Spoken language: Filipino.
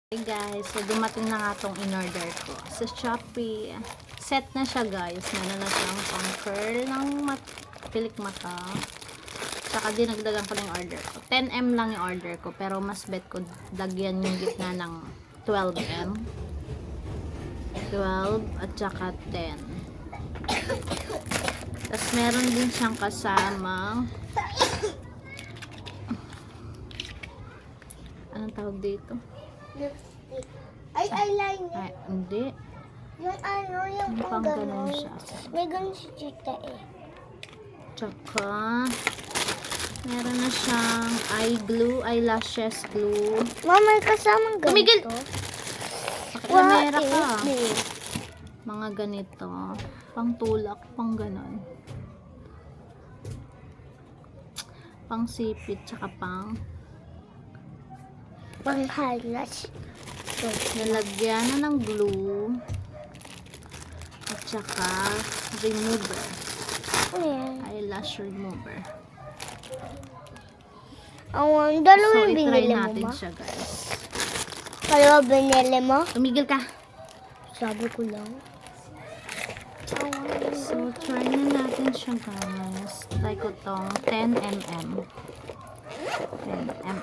Hey guys, so dumating na nga itong in-order ko sa Shopee. Set na siya guys. Meron na siyang pang curl ng pilik mata. Saka dinagdagan ko na yung order ko. 10M lang yung order ko. Pero mas bet ko lagyan yung gitna ng 12M. 12 at saka 10. Tapos meron din siyang kasamang anong tawag dito? Lipstick. Ay, eyeliner. Ay, hindi. Yung ano, yung Pang ganun siya. May ganun si Chita eh. Tsaka, meron na siyang eye glue, eyelashes glue. Mama, may kasamang ganito. Tumigil! Pakilamera ka. What is this? Mga ganito. Pang tulak, pang ganon. Pang sipit, tsaka pang Pang highlights. nalagyan na ng glue. At tsaka remover. Ano yan? Eyelash remover. Ang dalawa So, yung itry binili mo, natin ma? siya guys. Dalawa binili mo? Tumigil ka! Sabi ko lang. So, try na natin siya guys. Try ko tong 10mm. 10mm.